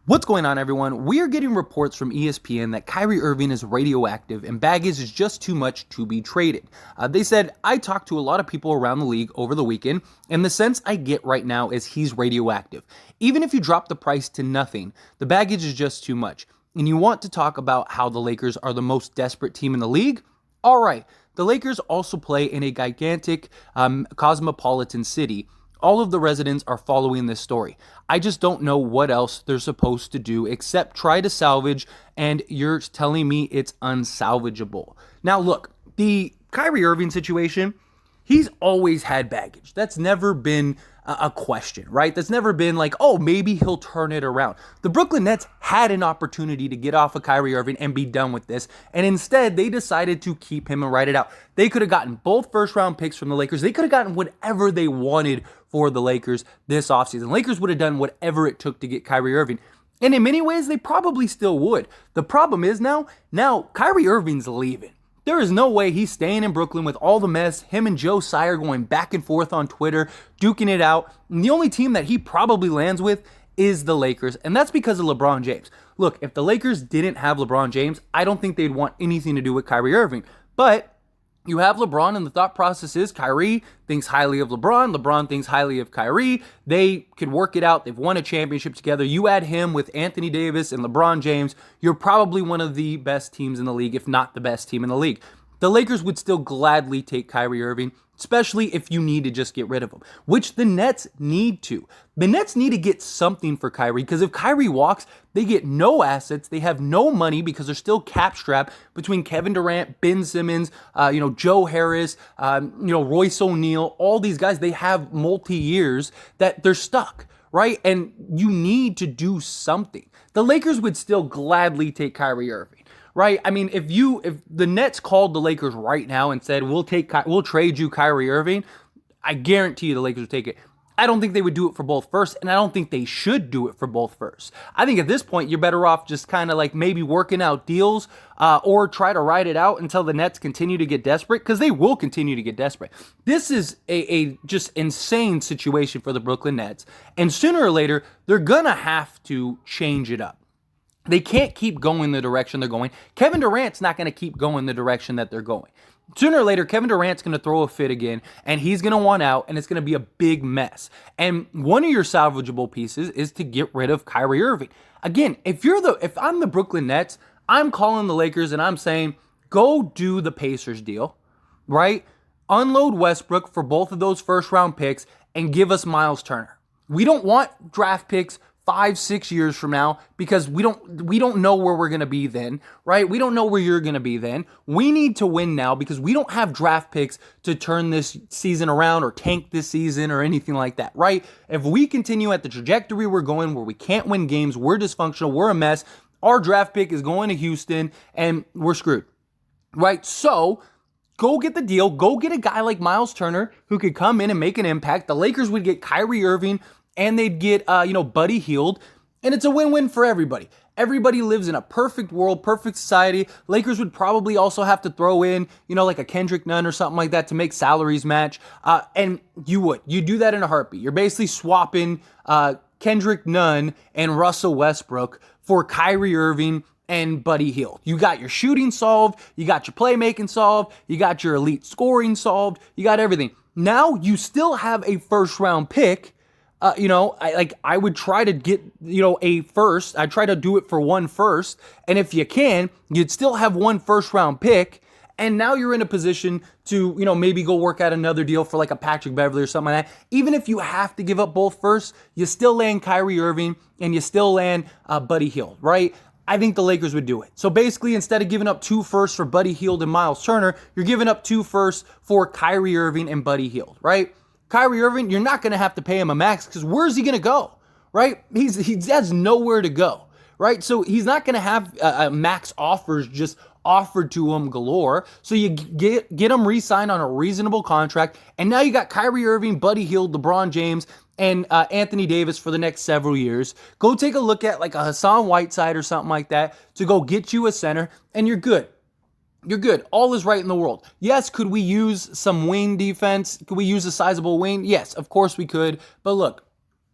What's going on, everyone? We are getting reports from ESPN that Kyrie Irving is radioactive and baggage is just too much to be traded. They said, I talked to a lot of people around the league over the weekend, and the sense I get right now is he's radioactive. Even if you drop the price to nothing, the baggage is just too much. And you want to talk about how the Lakers are the most desperate team in the league? All right, the Lakers also play in a gigantic cosmopolitan city. All of the residents are following this story. I just don't know what else they're supposed to do except try to salvage, and you're telling me it's unsalvageable. Now, look, the Kyrie Irving situation, he's always had baggage. That's never been a question, right? That's never been like, oh, maybe he'll turn it around. The Brooklyn Nets had an opportunity to get off of Kyrie Irving and be done with this, and instead they decided to keep him and ride it out. They could have gotten both first-round picks from the Lakers. They could have gotten whatever they wanted for the Lakers this offseason. Lakers would have done whatever it took to get Kyrie Irving. And in many ways, they probably still would. The problem is now Kyrie Irving's leaving. There is no way he's staying in Brooklyn with all the mess, him and Joe Sire going back and forth on Twitter, duking it out. And the only team that he probably lands with is the Lakers, and that's because of LeBron James. Look, if the Lakers didn't have LeBron James, I don't think they'd want anything to do with Kyrie Irving. But you have LeBron, and the thought process is Kyrie thinks highly of LeBron. LeBron thinks highly of Kyrie. They could work it out. They've won a championship together. You add him with Anthony Davis and LeBron James, you're probably one of the best teams in the league, if not the best team in the league. The Lakers would still gladly take Kyrie Irving, especially if you need to just get rid of him, which the Nets need to. The Nets need to get something for Kyrie, because if Kyrie walks, they get no assets. They have no money because they're still cap strapped between Kevin Durant, Ben Simmons, Joe Harris, Royce O'Neal, all these guys. They have multi-years that they're stuck, right? And you need to do something. The Lakers would still gladly take Kyrie Irving. Right? I mean, if the Nets called the Lakers right now and said, we'll trade you Kyrie Irving, I guarantee you the Lakers would take it. I don't think they would do it for both firsts, and I don't think they should do it for both firsts. I think at this point, you're better off just kind of like maybe working out deals or try to ride it out until the Nets continue to get desperate, because they will continue to get desperate. This is a just insane situation for the Brooklyn Nets, and sooner or later, they're going to have to change it up. They can't keep going the direction they're going. Kevin Durant's not going to keep going the direction that they're going. Sooner or later, Kevin Durant's going to throw a fit again, and he's going to want out, and it's going to be a big mess. And one of your salvageable pieces is to get rid of Kyrie Irving. Again, if I'm the Brooklyn Nets, I'm calling the Lakers and I'm saying, go do the Pacers deal, right? Unload Westbrook for both of those first-round picks and give us Miles Turner. We don't want draft picks 5-6 years from now, because we don't know where we're going to be then, right? We don't know where you're going to be then. We need to win now, because we don't have draft picks to turn this season around or tank this season or anything like that, right? If we continue at the trajectory we're going, where we can't win games, we're dysfunctional, we're a mess, our draft pick is going to Houston, and we're screwed, right? So go get the deal. Go get a guy like Miles Turner who could come in and make an impact. The Lakers would get Kyrie Irving, and they'd get, Buddy Hield, and it's a win-win for everybody. Everybody lives in a perfect world, perfect society. Lakers would probably also have to throw in, like a Kendrick Nunn or something like that to make salaries match, and you do that in a heartbeat. You're basically swapping Kendrick Nunn and Russell Westbrook for Kyrie Irving and Buddy Hield. You got your shooting solved, you got your playmaking solved, you got your elite scoring solved, you got everything. Now you still have a first-round pick. I would try to get, a first. I'd try to do it for one first. And if you can, you'd still have one first round pick. And now you're in a position to, maybe go work out another deal for like a Patrick Beverley or something like that. Even if you have to give up both firsts, you still land Kyrie Irving and you still land Buddy Hield, right? I think the Lakers would do it. So basically, instead of giving up 2 firsts for Buddy Hield and Miles Turner, you're giving up 2 firsts for Kyrie Irving and Buddy Hield, right? Kyrie Irving, you're not going to have to pay him a max, because where's he going to go, right? He has nowhere to go, right? So he's not going to have max offers just offered to him galore. So you get him re-signed on a reasonable contract, and now you got Kyrie Irving, Buddy Hield, LeBron James, and Anthony Davis for the next several years. Go take a look at like a Hassan Whiteside or something like that to go get you a center, and you're good. You're good. All is right in the world. Yes, could we use some wing defense? Could we use a sizable wing? Yes, of course we could. But look,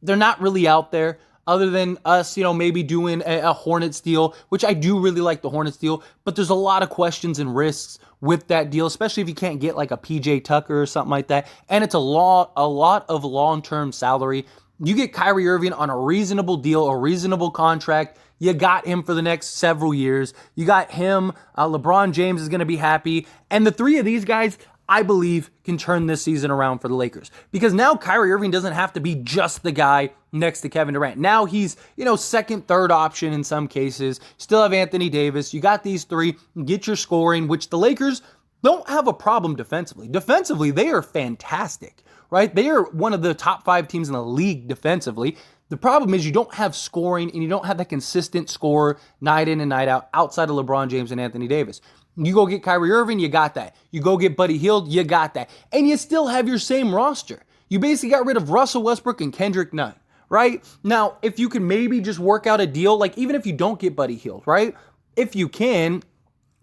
they're not really out there. other than us, maybe doing a Hornets deal, which I do really like the Hornets deal, but there's a lot of questions and risks with that deal, especially if you can't get like a PJ Tucker or something like that. And it's a lot of long-term salary. You get Kyrie Irving on a reasonable deal, a reasonable contract. You got him for the next several years. You got him. LeBron James is going to be happy. And the three of these guys, I believe, can turn this season around for the Lakers. Because now Kyrie Irving doesn't have to be just the guy next to Kevin Durant. Now he's, second, third option in some cases. Still have Anthony Davis. You got these three. Get your scoring, which the Lakers don't have a problem defensively. Defensively, they are fantastic, right? They are one of the top 5 teams in the league defensively. The problem is you don't have scoring and you don't have that consistent scorer night in and night out outside of LeBron James and Anthony Davis. You go get Kyrie Irving, you got that. You go get Buddy Hield, you got that. And you still have your same roster. You basically got rid of Russell Westbrook and Kendrick Nunn, right? Now, if you can maybe just work out a deal, like even if you don't get Buddy Hield, right? If you can,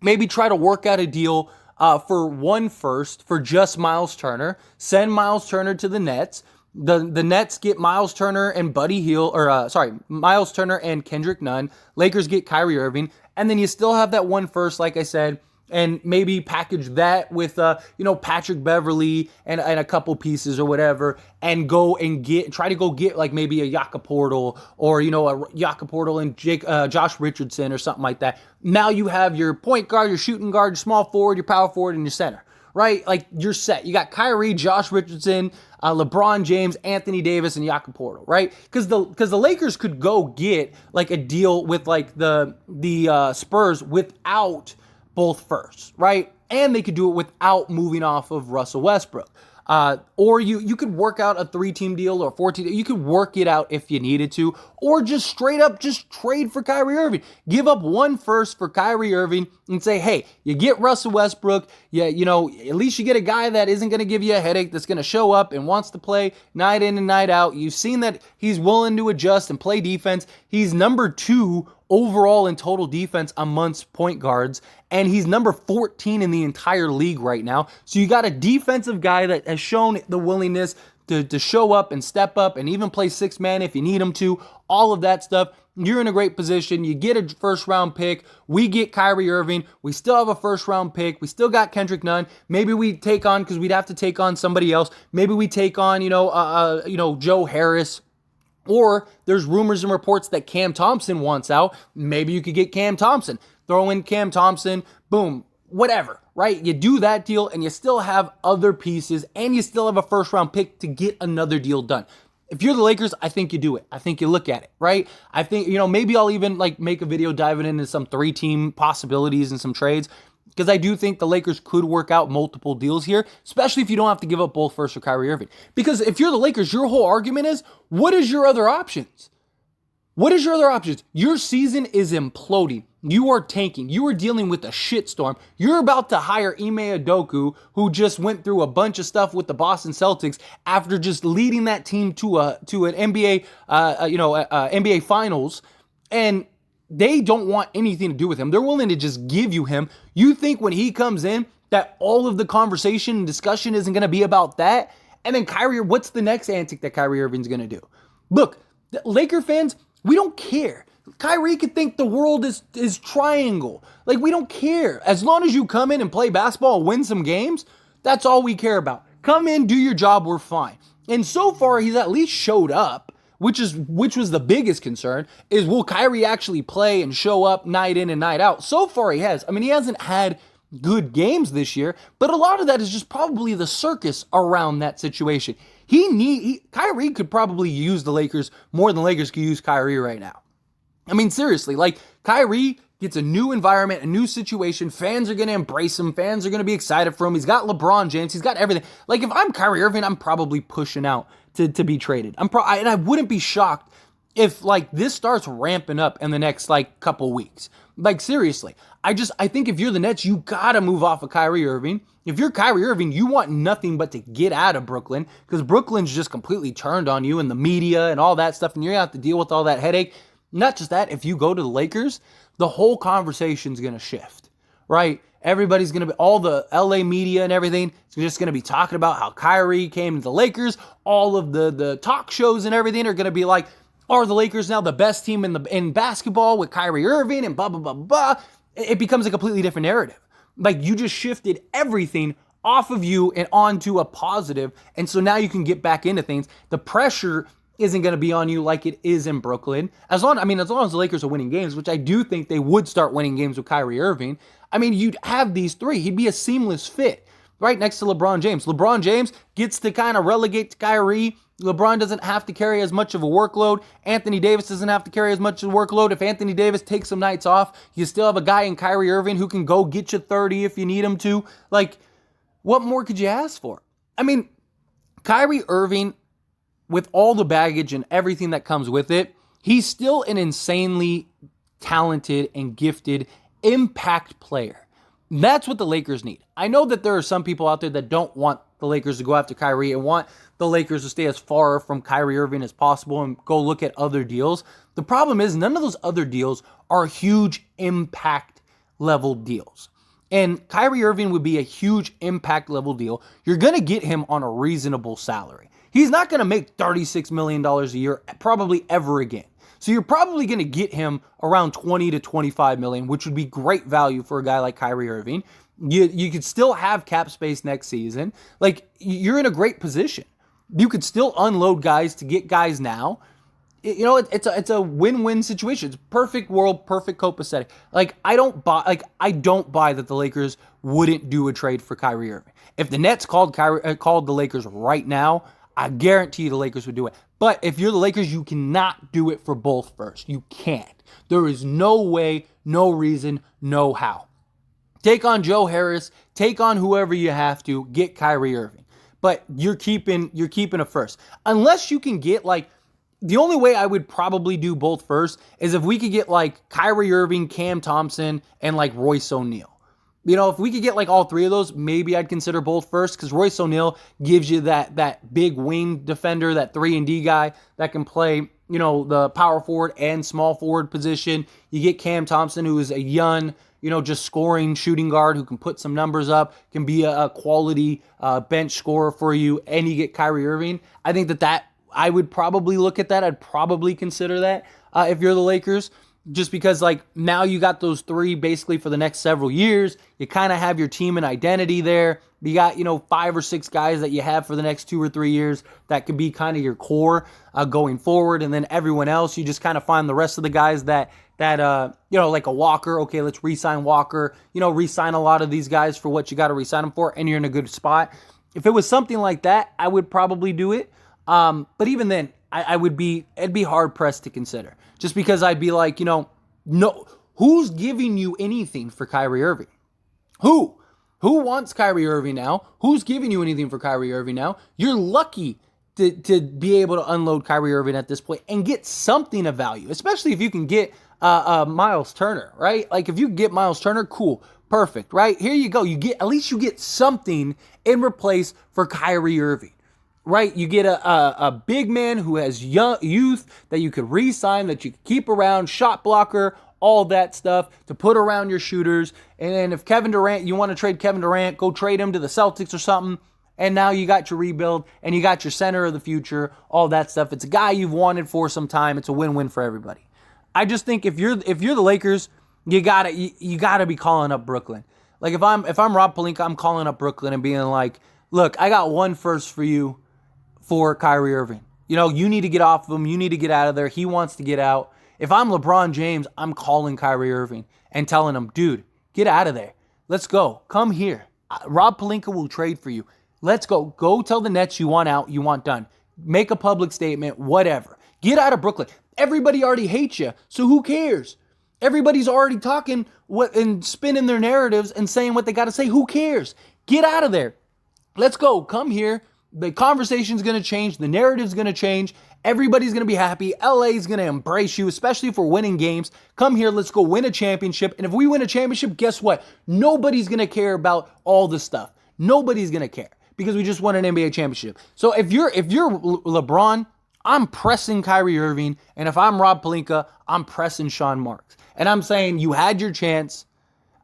maybe try to work out a deal for 1 first for just Miles Turner. Send Miles Turner to the Nets. The Nets get Miles Turner and Miles Turner and Kendrick Nunn. Lakers get Kyrie Irving. And then you still have that 1 first, like I said, and maybe package that with, Patrick Beverly and a couple pieces or whatever, and try to go get like maybe a Jakob Poeltl or, a Jakob Poeltl and Josh Richardson or something like that. Now you have your point guard, your shooting guard, your small forward, your power forward, and your center. Right? Like, you're set. You got Kyrie, Josh Richardson, LeBron James, Anthony Davis, and Jakob Poeltl, right? Because the Lakers could go get like a deal with like the Spurs without both firsts, right? And they could do it without moving off of Russell Westbrook. Or you could work out a 3-team deal or a 4-team deal. You could work it out if you needed to, or just straight up just trade for Kyrie Irving. Give up 1 first for Kyrie Irving and say, hey, you get Russell Westbrook. Yeah, at least you get a guy that isn't going to give you a headache, that's going to show up and wants to play night in and night out. You've seen that he's willing to adjust and play defense. He's number 2 overall in total defense amongst point guards, and he's number 14 in the entire league right now. So you got a defensive guy that has shown the willingness to show up and step up and even play 6-man if you need him to, all of that stuff. You're in a great position. You get a first-round pick. We get Kyrie Irving. We still have a first-round pick. We still got Kendrick Nunn. Maybe we take on, because we'd have to take on somebody else. Maybe we take on, Joe Harris. Or there's rumors and reports that Cam Thompson wants out. Maybe you could get Cam Thompson. Throw in Cam Thompson. Boom. Whatever, right? You do that deal and you still have other pieces and you still have a first-round pick to get another deal done. If you're the Lakers, I think you do it. I think you look at it, right? I think, maybe I'll even make a video diving into some 3-team possibilities and some trades, because I do think the Lakers could work out multiple deals here, especially if you don't have to give up both first for Kyrie Irving. Because if you're the Lakers, your whole argument is, what is your other options? What is your other options? Your season is imploding. You are tanking. You are dealing with a shitstorm. You're about to hire Ime Udoka, who just went through a bunch of stuff with the Boston Celtics after just leading that team to an NBA, NBA Finals, and they don't want anything to do with him. They're willing to just give you him. You think when he comes in that all of the conversation and discussion isn't going to be about that? And then Kyrie, what's the next antic that Kyrie Irving's going to do? Look, Laker fans, we don't care. Kyrie could think the world is triangle. Like, we don't care. As long as you come in and play basketball and win some games, that's all we care about. Come in, do your job, we're fine. And so far, he's at least showed up, which was the biggest concern, is will Kyrie actually play and show up night in and night out? So far, he has. I mean, he hasn't had good games this year, but a lot of that is just probably the circus around that situation. Kyrie could probably use the Lakers more than the Lakers could use Kyrie right now. I mean, seriously, Kyrie gets a new environment, a new situation. Fans are going to embrace him. Fans are going to be excited for him. He's got LeBron James. He's got everything. If I'm Kyrie Irving, I'm probably pushing out to be traded. And I wouldn't be shocked if this starts ramping up in the next couple weeks. Seriously, I think if you're the Nets, you got to move off of Kyrie Irving. If you're Kyrie Irving, you want nothing but to get out of Brooklyn, because Brooklyn's just completely turned on you and the media and all that stuff, and you're going to have to deal with all that headache. Not just that, if you go to the Lakers, the whole conversation's going to shift, right? Everybody's going to be, all the LA media and everything is just going to be talking about how Kyrie came to the Lakers. All of the talk shows and everything are going to be like, Are the Lakers now the best team in basketball with Kyrie Irving and blah, blah, blah, blah? It becomes a completely different narrative. Like, you just shifted everything off of you and onto a positive, and so now you can get back into things. The pressure isn't going to be on you like it is in Brooklyn. As long as the Lakers are winning games, which I do think they would start winning games with Kyrie Irving, you'd have these three. He'd be a seamless fit right next to LeBron James. LeBron James gets to kind of relegate to Kyrie. LeBron doesn't have to carry as much of a workload. Anthony Davis doesn't have to carry as much of a workload. If Anthony Davis takes some nights off, you still have a guy in Kyrie Irving who can go get you 30 if you need him to. Like, what more could you ask for? Kyrie Irving, with all the baggage and everything that comes with it, he's still an insanely talented and gifted impact player. That's what the Lakers need. I know that there are some people out there that don't want the Lakers to go after Kyrie and want the Lakers to stay as far from Kyrie Irving as possible and go look at other deals. The problem is none of those other deals are huge impact level deals. And Kyrie Irving would be a huge impact level deal. You're going to get him on a reasonable salary. He's not going to make $36 million a year probably ever again. So you're probably going to get him around 20 to 25 million, which would be great value for a guy like Kyrie Irving. You could still have cap space next season. Like, you're in a great position. You could still unload guys to get guys now. It's a win-win situation. It's perfect world, perfect copacetic. I don't buy that the Lakers wouldn't do a trade for Kyrie Irving. If the Nets called the Lakers right now, I guarantee you the Lakers would do it. But if you're the Lakers, you cannot do it for both first. You can't. There is no way, no reason, no how. Take on Joe Harris, take on whoever you have to, get Kyrie Irving. But you're keeping a first. Unless you can get the only way I would probably do both first is if we could get Kyrie Irving, Cam Thompson, and Royce O'Neal. If we could get all three of those, maybe I'd consider both first, because Royce O'Neal gives you that big wing defender, that 3-and-D guy that can play, the power forward and small forward position. You get Cam Thompson, who is a young, just scoring shooting guard who can put some numbers up, can be a quality bench scorer for you, and you get Kyrie Irving. I think that I would probably look at that. I'd probably consider that if you're the Lakers. Just because now you got those three basically for the next several years. You kind of have your team and identity there. You got, 5 or 6 guys that you have for the next 2 or 3 years that could be kind of your core going forward. And then everyone else, you just kind of find the rest of the guys that like a Walker. Okay, let's re-sign Walker. Re-sign a lot of these guys for what you got to re-sign them for, and you're in a good spot. If it was something like that, I would probably do it. But even then, it'd be hard pressed to consider, just because I'd be like, no, who's giving you anything for Kyrie Irving? Who wants Kyrie Irving now? Who's giving you anything for Kyrie Irving now? You're lucky to be able to unload Kyrie Irving at this point and get something of value, especially if you can get Miles Turner, right? If you can get Miles Turner, cool, perfect, right? Here you go. At least you get something in replace for Kyrie Irving. Right, you get a big man who has youth that you could re-sign, that you could keep around, shot blocker, all that stuff to put around your shooters. And then if Kevin Durant, you want to trade Kevin Durant, go trade him to the Celtics or something. And now you got your rebuild and you got your center of the future, all that stuff. It's a guy you've wanted for some time. It's a win-win for everybody. I just think if you're the Lakers, you gotta be calling up Brooklyn. If I'm Rob Pelinka, I'm calling up Brooklyn and being like, look, I got one first for you. For Kyrie Irving. You need to get off of him. You need to get out of there. He wants to get out. If I'm LeBron James, I'm calling Kyrie Irving and telling him, dude, get out of there. Let's go. Come here. Rob Pelinka will trade for you. Let's go. Go tell the Nets you want out, you want done. Make a public statement, whatever. Get out of Brooklyn. Everybody already hates you, so who cares? Everybody's already talking and spinning their narratives and saying what they got to say. Who cares? Get out of there. Let's go. Come here. The conversation's going to change. The narrative's going to change. Everybody's going to be happy. LA's going to embrace you, especially for winning games. Come here. Let's go win a championship. And if we win a championship, guess what? Nobody's going to care about all this stuff. Nobody's going to care because we just won an NBA championship. So if you're LeBron, I'm pressing Kyrie Irving. And if I'm Rob Pelinka, I'm pressing Sean Marks. And I'm saying you had your chance.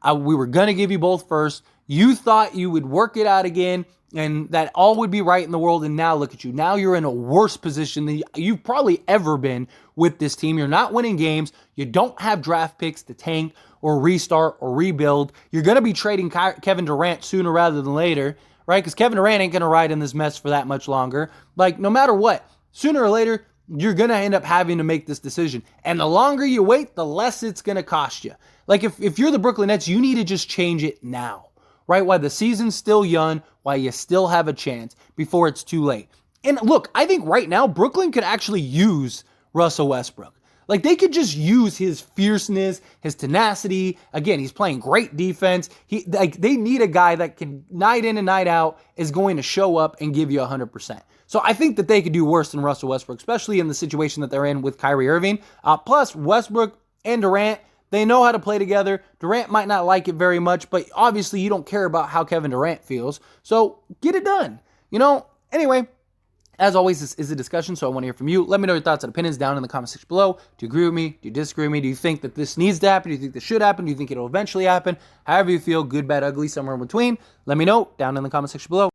We were going to give you both first. You thought you would work it out again. and that all would be right in the world, and now look at you. Now you're in a worse position than you've probably ever been with this team. You're not winning games. You don't have draft picks to tank or restart or rebuild. You're going to be trading Kevin Durant sooner rather than later, right? Because Kevin Durant ain't going to ride in this mess for that much longer. Like, no matter what, sooner or later, you're going to end up having to make this decision. And the longer you wait, the less it's going to cost you. Like, if you're the Brooklyn Nets, you need to just change it now, right? While the season's still young, while you still have a chance before it's too late. And look, I think right now, Brooklyn could actually use Russell Westbrook. Like, they could just use his fierceness, his tenacity. Again, he's playing great defense. They need a guy that can, night in and night out, is going to show up and give you 100%. So I think that they could do worse than Russell Westbrook, especially in the situation that they're in with Kyrie Irving. Plus, Westbrook and Durant, they know how to play together. Durant might not like it very much, but obviously you don't care about how Kevin Durant feels. So get it done. Anyway, as always, this is a discussion, so I want to hear from you. Let me know your thoughts and opinions down in the comment section below. Do you agree with me? Do you disagree with me? Do you think that this needs to happen? Do you think this should happen? Do you think it'll eventually happen? However you feel, good, bad, ugly, somewhere in between. Let me know down in the comment section below.